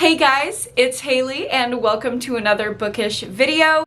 Hey guys, it's Haley and welcome to another bookish video.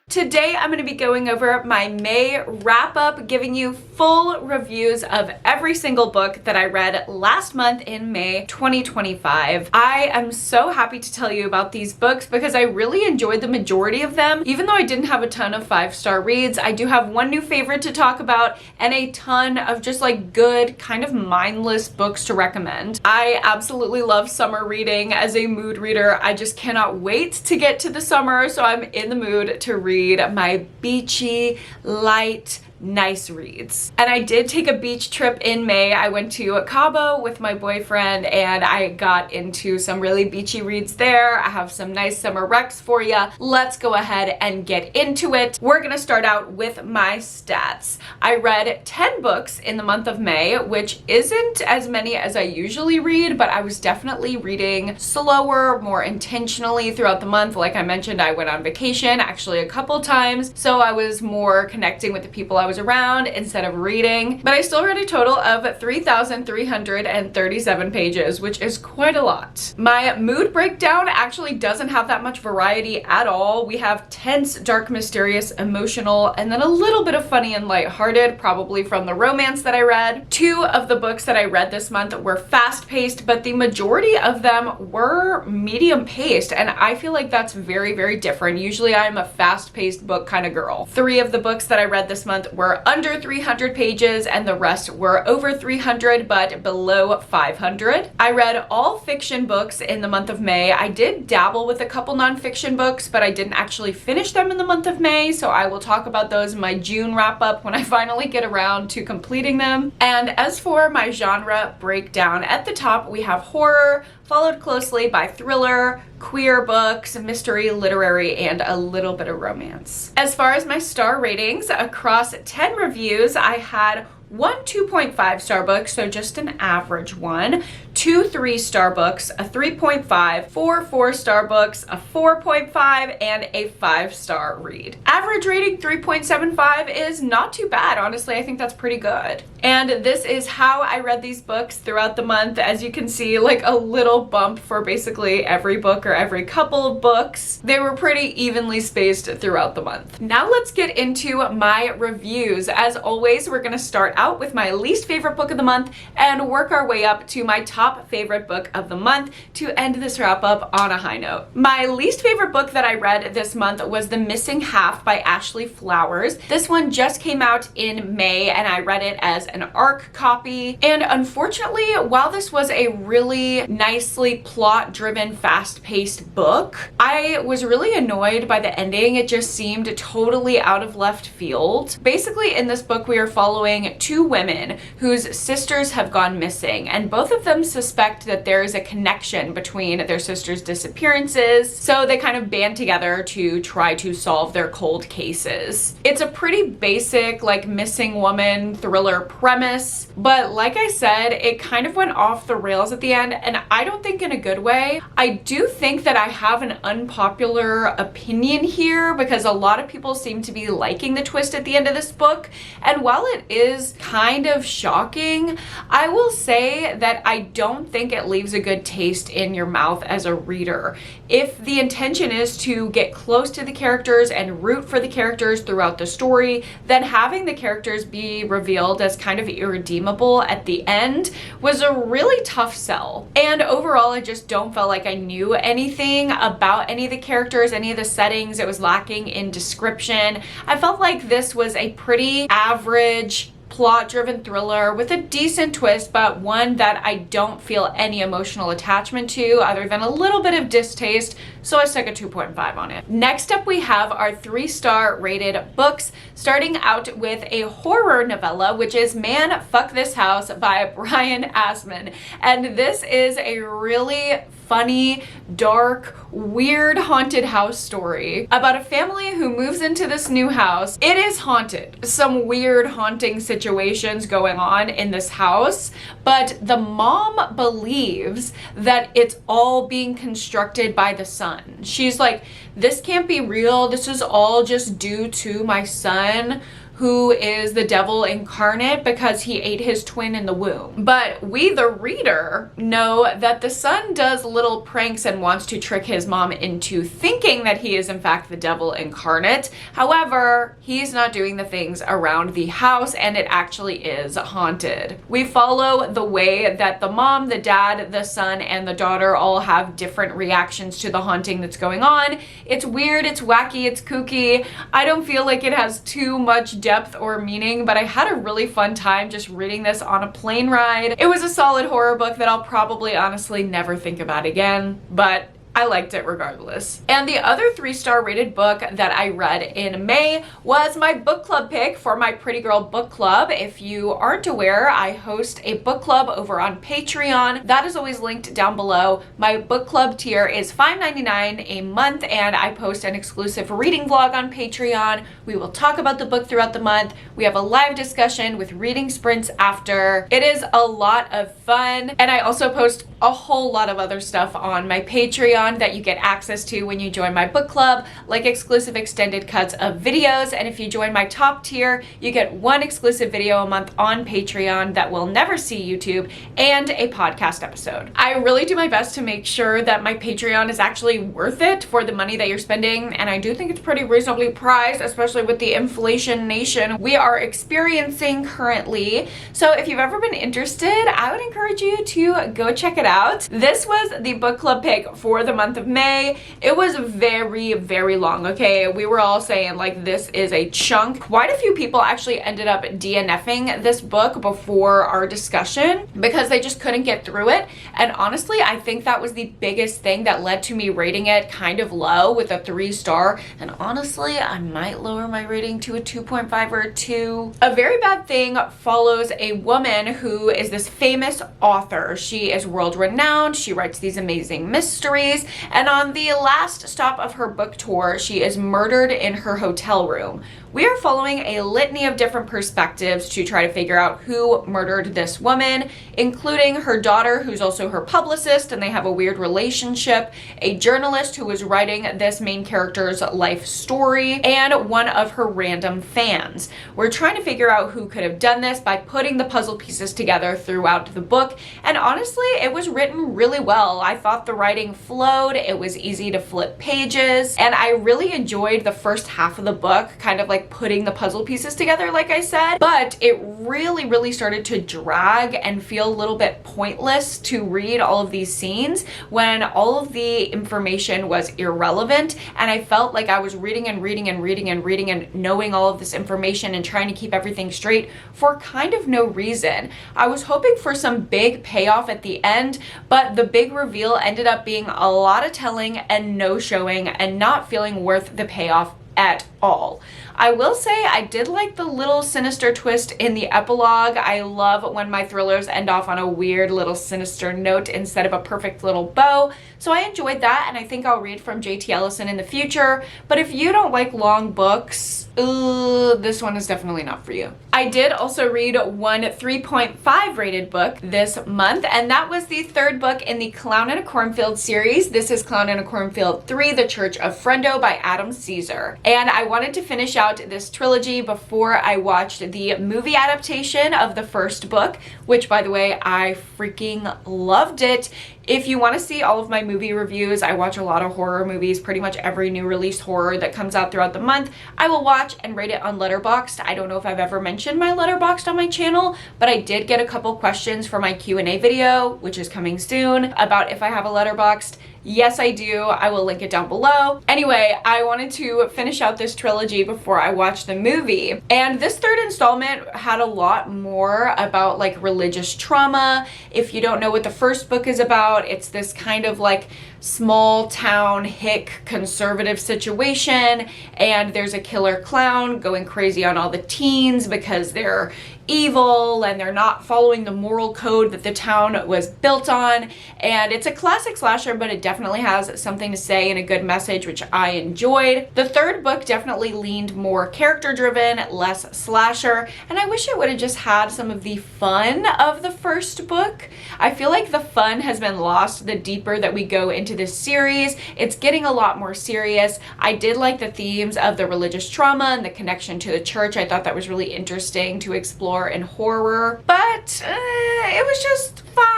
Today I'm going to be going over my May wrap-up, giving you full reviews of every single book that I read last month in May 2025. I am so happy to tell you about these books because I really enjoyed the majority of them. Even though I didn't have a ton of 5-star reads, I do have one new favorite to talk about and a ton of just like good, kind of mindless books to recommend. I absolutely love summer reading. As a mood reader, I just cannot wait to get to the summer, so I'm in the mood to read my beachy, light, nice reads. And I did take a beach trip in May. I went to Cabo with my boyfriend and I got into some really beachy reads there. I have some nice summer recs for you. Let's go ahead and get into it. We're gonna start out with my stats. I read 10 books in the month of May, which isn't as many as I usually read, but I was definitely reading slower, more intentionally throughout the month. Like I mentioned, I went on vacation actually a couple times, so I was more connecting with the people I was around instead of reading, but I still read a total of 3,337 pages, which is quite a lot. My mood breakdown actually doesn't have that much variety at all. We have tense, dark, mysterious, emotional, and then a little bit of funny and lighthearted, probably from the romance that I read. 2 of the books that I read this month were fast-paced, but the majority of them were medium-paced, and I feel like that's very, very different. Usually I'm a fast-paced book kind of girl. 3 of the books that I read this month were under 300 pages and the rest were over 300 but below 500. I read all fiction books in the month of May. I did dabble with a couple nonfiction books, but I didn't actually finish them in the month of May, so I will talk about those in my June wrap-up when I finally get around to completing them. And as for my genre breakdown, at the top we have horror, followed closely by thriller, queer books, mystery, literary, and a little bit of romance. As far as my star ratings, across 10 reviews, I had 1 2.5 star book, so just an average one, 2 3-star books, a 3.5, 4 4-star books, a 4.5, and a 5-star read. Average rating 3.75 is not too bad, honestly. I think that's pretty good. And this is how I read these books throughout the month. As you can see, like a little bump for basically every book or every couple of books. They were pretty evenly spaced throughout the month. Now let's get into my reviews. As always, we're gonna start out with my least favorite book of the month and work our way up to my top favorite book of the month to end this wrap up on a high note. My least favorite book that I read this month was The Missing Half by Ashley Flowers. This one just came out in May and I read it as an ARC copy. And unfortunately, while this was a really nicely plot-driven, fast-paced book, I was really annoyed by the ending. It just seemed totally out of left field. Basically, in this book, we are following 2 women whose sisters have gone missing, and both of them suspect that there is a connection between their sisters' disappearances, so they kind of band together to try to solve their cold cases. It's a pretty basic, like, missing woman thriller premise, but like I said, it kind of went off the rails at the end, and I don't think in a good way. I do think that I have an unpopular opinion here because a lot of people seem to be liking the twist at the end of this book, and while it is kind of shocking, I will say that I don't think it leaves a good taste in your mouth as a reader. If the intention is to get close to the characters and root for the characters throughout the story, then having the characters be revealed as kind of irredeemable at the end was a really tough sell. And overall, I just don't feel like I knew anything about any of the characters, any of the settings. It was lacking in description. I felt like this was a pretty average plot-driven thriller with a decent twist, but one that I don't feel any emotional attachment to other than a little bit of distaste, so I stuck a 2.5 on it. Next up, we have our 3-star rated books, starting out with a horror novella, which is Man, Fuck This House by Brian Asman. And this is a really funny, dark, weird haunted house story about a family who moves into this new house. It is haunted. Some weird haunting situations going on in this house, but the mom believes that it's all being constructed by the son. She's like, this can't be real. This is all just due to my son who is the devil incarnate because he ate his twin in the womb. But we, the reader, know that the son does little pranks and wants to trick his mom into thinking that he is in fact the devil incarnate. However, he's not doing the things around the house, and it actually is haunted. We follow the way that the mom, the dad, the son, and the daughter all have different reactions to the haunting that's going on. It's weird, it's wacky, it's kooky. I don't feel like it has too much depth or meaning, but I had a really fun time just reading this on a plane ride. It was a solid horror book that I'll probably honestly never think about again, but I liked it regardless. And the other 3-star rated book that I read in May was my book club pick for my Pretty Girl book club. If you aren't aware, I host a book club over on Patreon. That is always linked down below. My book club tier is $5.99 a month, and I post an exclusive reading vlog on Patreon. We will talk about the book throughout the month. We have a live discussion with reading sprints after. It is a lot of fun, and I also post a whole lot of other stuff on my Patreon that you get access to when you join my book club, like exclusive extended cuts of videos. And if you join my top tier, you get one exclusive video a month on Patreon that will never see YouTube, and a podcast episode. I really do my best to make sure that my Patreon is actually worth it for the money that you're spending, and I do think it's pretty reasonably priced, especially with the inflation nation we are experiencing currently. So if you've ever been interested, I would encourage you to go check it out. This was the book club pick for the month of May. It was very, very long, okay? We were all saying like this is a chunk. Quite a few people actually ended up DNFing this book before our discussion because they just couldn't get through it. And honestly, I think that was the biggest thing that led to me rating it kind of low with a 3-star. And honestly, I might lower my rating to a 2.5 or a 2. A very bad thing follows a woman who is this famous author. She is world renowned. She writes these amazing mysteries. And on the last stop of her book tour, she is murdered in her hotel room. We are following a litany of different perspectives to try to figure out who murdered this woman, including her daughter, who's also her publicist, and they have a weird relationship, a journalist who was writing this main character's life story, and one of her random fans. We're trying to figure out who could have done this by putting the puzzle pieces together throughout the book, and honestly, it was written really well. I thought the writing flowed, it was easy to flip pages, and I really enjoyed the first half of the book, kind of like putting the puzzle pieces together, like I said, but it really started to drag and feel a little bit pointless to read all of these scenes when all of the information was irrelevant, and I felt like I was reading and knowing all of this information and trying to keep everything straight for kind of no reason. I was hoping for some big payoff at the end, but the big reveal ended up being a lot of telling and no showing and not feeling worth the payoff at all. I will say I did like the little sinister twist in the epilogue. I love when my thrillers end off on a weird little sinister note instead of a perfect little bow. So I enjoyed that, and I think I'll read from J.T. Ellison in the future. But if you don't like long books, this one is definitely not for you. I did also read one 3.5 rated book this month, and that was the third book in the Clown in a Cornfield series. This is Clown in a Cornfield 3, The Church of Friendo by Adam Caesar. And I wanted to finish out this trilogy before I watched the movie adaptation of the first book, which, by the way, I freaking loved it. If you want to see all of my movie reviews, I watch a lot of horror movies. Pretty much every new release horror that comes out throughout the month, I will watch and rate it on Letterboxd. I don't know if I've ever mentioned my Letterboxd on my channel, but I did get a couple questions for my Q&A video, which is coming soon, about if I have a Letterboxd. Yes, I do. I will link it down below. Anyway, I wanted to finish out this trilogy before I watched the movie. And this third installment had a lot more about like religious trauma. If you don't know what the first book is about, it's this kind of like small town hick conservative situation, and there's a killer clown going crazy on all the teens because they're evil and they're not following the moral code that the town was built on. And it's a classic slasher, but it definitely has something to say and a good message, which I enjoyed. The third book definitely leaned more character driven, less slasher, and I wish it would have just had some of the fun of the first book. I feel like the fun has been lost the deeper that we go into into this series. It's getting a lot more serious. I did like the themes of the religious trauma and the connection to the church. I thought that was really interesting to explore in horror, but it was just fine.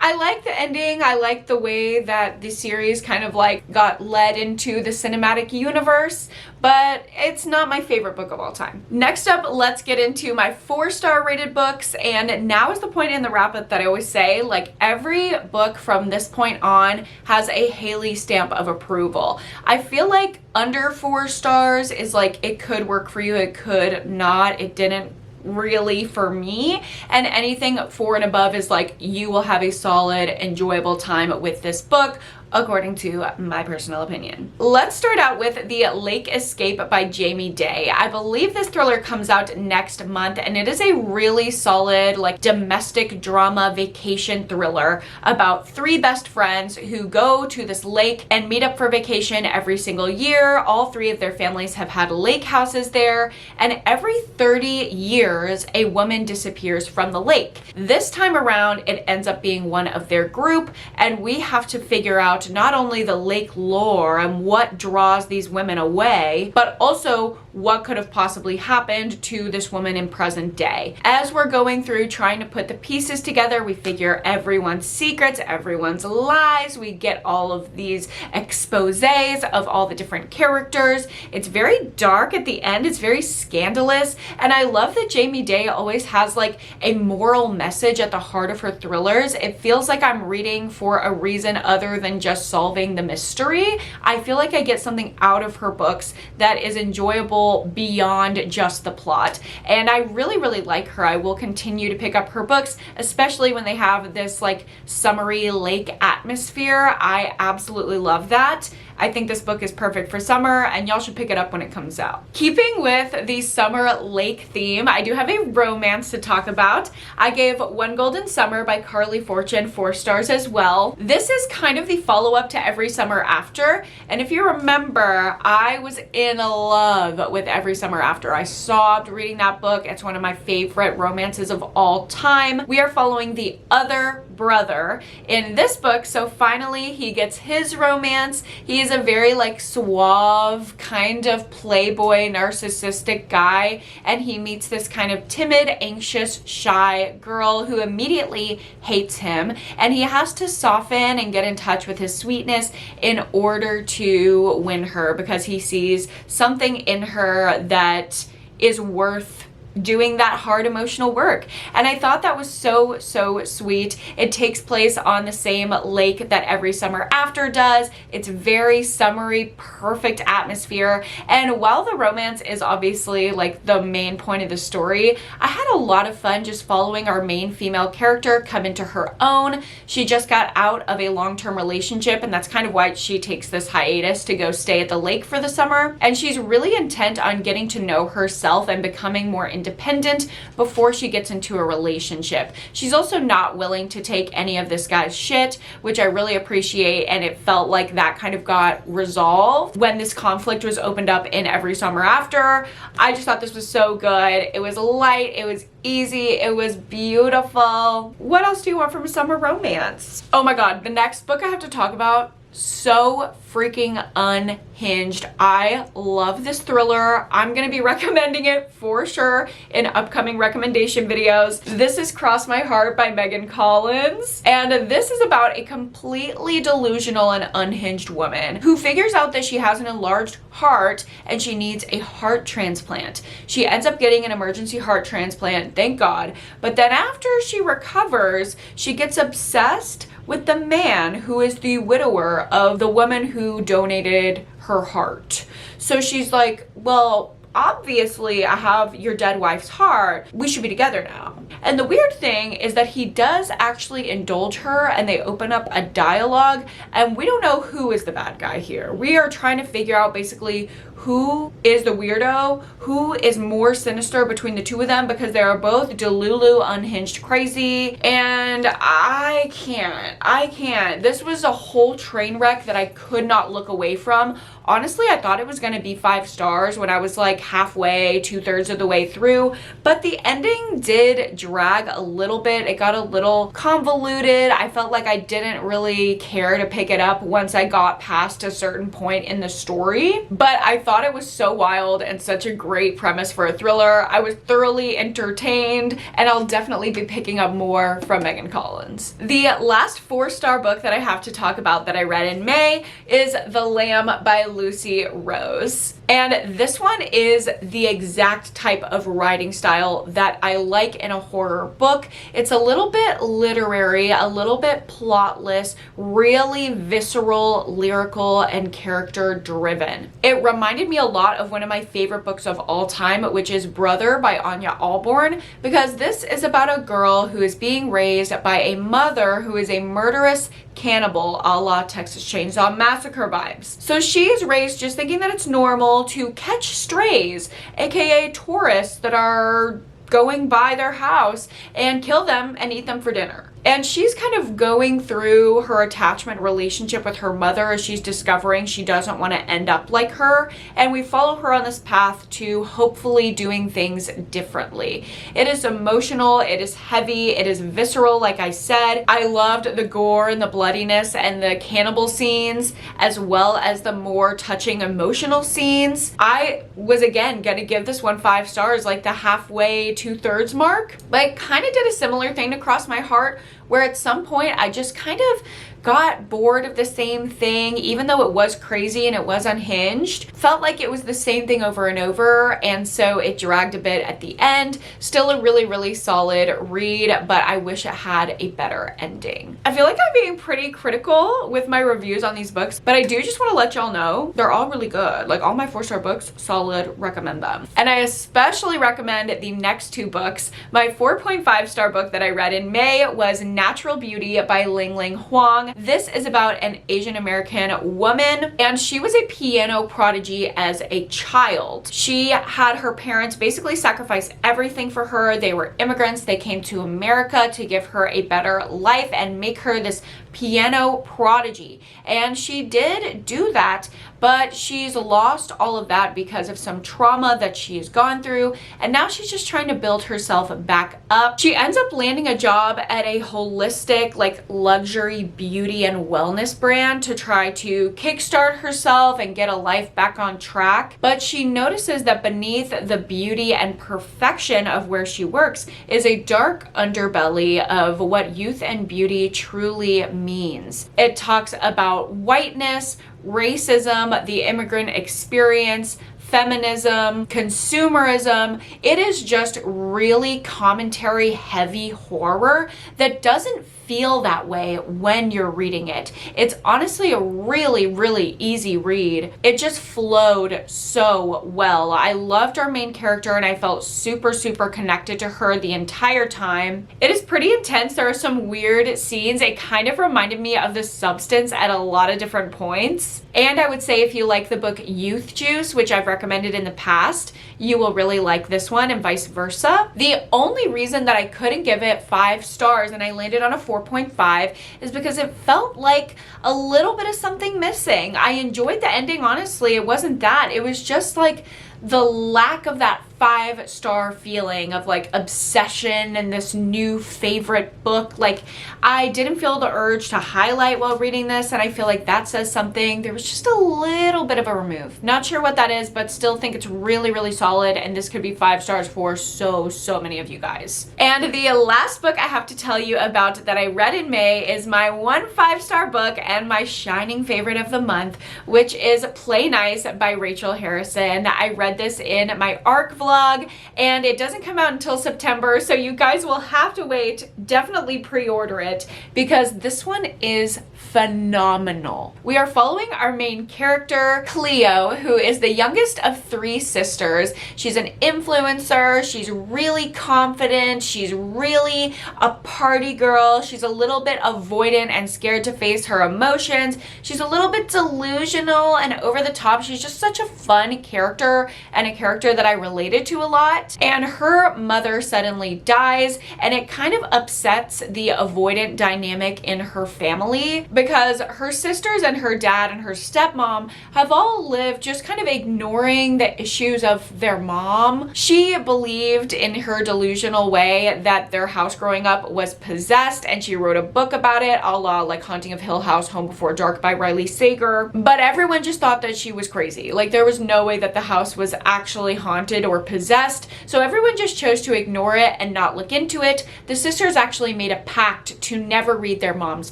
I like the ending. I like the way that the series kind of like got led into the cinematic universe, but it's not my favorite book of all time. Next up, let's get into my 4-star rated books. And now is the point in the wrap up that I always say, like, every book from this point on has a Hailey stamp of approval. I feel like under 4 stars is like, it could work for you, it could not, it didn't really for me, and anything 4 and above is like, you will have a solid, enjoyable time with this book, according to my personal opinion. Let's start out with The Lake Escape by Jamie Day. I believe this thriller comes out next month, and it is a really solid, like, domestic drama vacation thriller about 3 best friends who go to this lake and meet up for vacation every single year. All 3 of their families have had lake houses there, and every 30 years, a woman disappears from the lake. This time around, it ends up being one of their group, and we have to figure out not only the lake lore and what draws these women away, but also what could have possibly happened to this woman in present day. As we're going through trying to put the pieces together, we figure everyone's secrets, everyone's lies, we get all of these exposés of all the different characters. It's very dark at the end, it's very scandalous, and I love that Jamie Day always has like a moral message at the heart of her thrillers. It feels like I'm reading for a reason other than just solving the mystery. I feel like I get something out of her books that is enjoyable beyond just the plot, and I really, really like her. I will continue to pick up her books, especially when they have this like summery lake atmosphere. I absolutely love that. I think this book is perfect for summer, and y'all should pick it up when it comes out. Keeping with the summer lake theme, I do have a romance to talk about. I gave One Golden Summer by Carly Fortune 4 stars as well. This is kind of the follow-up to Every Summer After, and if you remember, I was in love with Every Summer After. I sobbed reading that book. It's one of my favorite romances of all time. We are following the other brother in this book, so finally he gets his romance. He is a very like suave, kind of playboy, narcissistic guy, and he meets this kind of timid, anxious, shy girl who immediately hates him, and he has to soften and get in touch with his sweetness in order to win her, because he sees something in her that is worth doing that hard emotional work. And I thought that was so, so sweet. It takes place on the same lake that Every Summer After does. It's very summery, perfect atmosphere. And while the romance is obviously like the main point of the story, I had a lot of fun just following our main female character come into her own. She just got out of a long-term relationship, and that's kind of why she takes this hiatus to go stay at the lake for the summer. And she's really intent on getting to know herself and becoming more independent before she gets into a relationship. She's also not willing to take any of this guy's shit, which I really appreciate, and it felt like that kind of got resolved when this conflict was opened up in Every Summer After. I just thought this was so good. It was light, it was easy, it was beautiful. What else do you want from a summer romance? Oh my god, the next book I have to talk about, so freaking unhinged. I love this thriller. I'm gonna be recommending it for sure in upcoming recommendation videos. This is Cross My Heart by Megan Collins, and this is about a completely delusional and unhinged woman who figures out that she has an enlarged heart and she needs a heart transplant. She ends up getting an emergency heart transplant, thank God, but then after she recovers, she gets obsessed with the man who is the widower of the woman who donated her heart. So she's like, well, obviously I have your dead wife's heart. We should be together now. And the weird thing is that he does actually indulge her, and they open up a dialogue, and we don't know who is the bad guy here. We are trying to figure out basically who is the weirdo, who is more sinister between the two of them, because they are both delulu, unhinged, crazy, and and I can't. This was a whole train wreck that I could not look away from. Honestly, I thought it was going to be 5 stars when I was like halfway, 2/3 of the way through, but the ending did drag a little bit. It got a little convoluted. I felt like I didn't really care to pick it up once I got past a certain point in the story, but I thought it was so wild and such a great premise for a thriller. I was thoroughly entertained, and I'll definitely be picking up more from Megan Collins. The last 4-star book that I have to talk about that I read in May is The Lamb by Lucy Rose. And this one is the exact type of writing style that I like in a horror book. It's a little bit literary, a little bit plotless, really visceral, lyrical, and character driven. It reminded me a lot of one of my favorite books of all time, which is Brother by Anya Alborn, because this is about a girl who is being raised by a mother who is a murderous cannibal, a la Texas Chainsaw Massacre vibes. So she's raised just thinking that it's normal to catch strays, aka tourists that are going by their house, and kill them and eat them for dinner. And she's kind of going through her attachment relationship with her mother as she's discovering she doesn't want to end up like her. And we follow her on this path to hopefully doing things differently. It is emotional, it is heavy, it is visceral, like I said. I loved the gore and the bloodiness and the cannibal scenes, as well as the more touching emotional scenes. I was again gonna give this one 5 stars, like the halfway, 2/3 mark. But I kind of did a similar thing to Cross My Heart, where at some point I just kind of got bored of the same thing, even though it was crazy and it was unhinged. Felt like it was the same thing over and over, and so it dragged a bit at the end. Still a really, really solid read, but I wish it had a better ending. I feel like I'm being pretty critical with my reviews on these books, but I do just want to let y'all know they're all really good. Like all my 4-star books, solid, recommend them. And I especially recommend the next 2 books. My 4.5-star book that I read in May was Natural Beauty by Ling Ling Huang. This is about an Asian American woman, and she was a piano prodigy as a child. She had her parents basically sacrifice everything for her. They were immigrants. They came to America to give her a better life and make her this piano prodigy. And she did do that, but she's lost all of that because of some trauma that she's gone through, and now she's just trying to build herself back up. She ends up landing a job at a holistic, like luxury beauty and wellness brand to try to kickstart herself and get a life back on track. But she notices that beneath the beauty and perfection of where she works is a dark underbelly of what youth and beauty truly means. It talks about whiteness, racism, the immigrant experience, feminism, consumerism. It is just really commentary heavy horror that doesn't feel that way when you're reading it. It's honestly a really, really easy read. It just flowed so well. I loved our main character and I felt super, super connected to her the entire time. It is pretty intense. There are some weird scenes. It kind of reminded me of The Substance at a lot of different points. And I would say if you like the book Youth Juice, which I've recommended in the past, you will really like this one, and vice versa. The only reason that I couldn't give it 5 stars and I landed on a 4.5 is because it felt like a little bit of something missing. I enjoyed the ending, honestly. It wasn't that. It was just like the lack of that 5-star feeling of like obsession and this new favorite book. Like I didn't feel the urge to highlight while reading this, and I feel like that says something. There was just a little bit of a remove. Not sure what that is, but still think it's really, really solid, and this could be 5 stars for so many of you guys. And the last book I have to tell you about that I read in May is my 1 5-star book and my shining favorite of the month, which is Play Nice by Rachel Harrison. I read this in my ARC vlog, and it doesn't come out until September, so you guys will have to wait. Definitely pre-order it because this one is phenomenal. We are following our main character, Cleo, who is the youngest of 3 sisters. She's an influencer. She's really confident. She's really a party girl. She's a little bit avoidant and scared to face her emotions. She's a little bit delusional and over the top. She's just such a fun character and a character that I related alluded to a lot. And her mother suddenly dies, and it kind of upsets the avoidant dynamic in her family because her sisters and her dad and her stepmom have all lived just kind of ignoring the issues of their mom. She believed in her delusional way that their house growing up was possessed, and she wrote a book about it, a la like Haunting of Hill House, Home Before Dark by Riley Sager. But everyone just thought that she was crazy. Like, there was no way that the house was actually haunted or possessed, so everyone just chose to ignore it and not look into it. The sisters actually made a pact to never read their mom's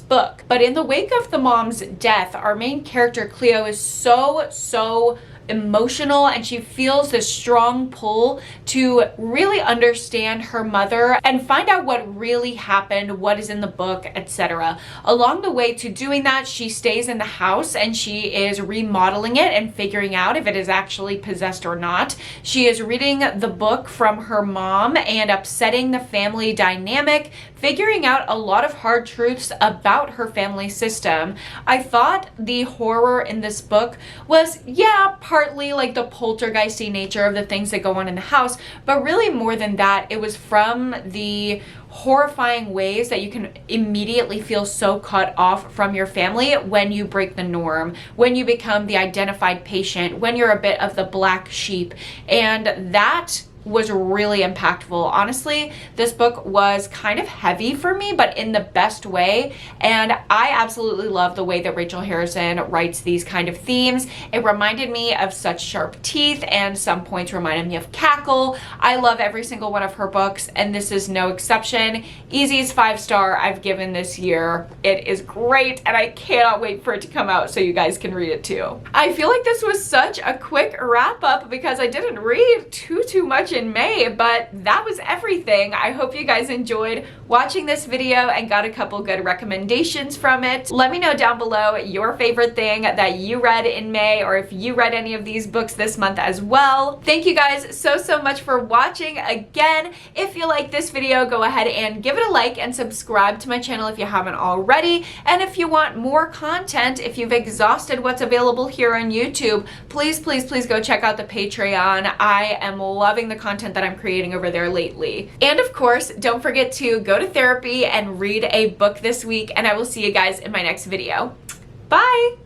book. But in the wake of the mom's death, our main character Cleo is so emotional, and she feels this strong pull to really understand her mother and find out what really happened, what is in the book, etc. Along the way to doing that, she stays in the house and she is remodeling it and figuring out if it is actually possessed or not. She is reading the book from her mom and upsetting the family dynamic, figuring out a lot of hard truths about her family system. I thought the horror in this book was, yeah, partly like the poltergeisty nature of the things that go on in the house, but really more than that, it was from the horrifying ways that you can immediately feel so cut off from your family when you break the norm, when you become the identified patient, when you're a bit of the black sheep. And that was really impactful. Honestly, this book was kind of heavy for me, but in the best way. And I absolutely love the way that Rachel Harrison writes these kind of themes. It reminded me of Such Sharp Teeth, and some points reminded me of Cackle. I love every single one of her books, and this is no exception. Easy's 5-star I've given this year. It is great, and I cannot wait for it to come out so you guys can read it too. I feel like this was such a quick wrap up because I didn't read too much in May, but that was everything. I hope you guys enjoyed watching this video and got a couple good recommendations from it. Let me know down below your favorite thing that you read in May, or if you read any of these books this month as well. Thank you guys so much for watching. Again, if you like this video, go ahead and give it a like and subscribe to my channel if you haven't already. And if you want more content, if you've exhausted what's available here on YouTube, please go check out the Patreon. I am loving the content that I'm creating over there lately. And of course, don't forget to go to therapy and read a book this week, and I will see you guys in my next video. Bye!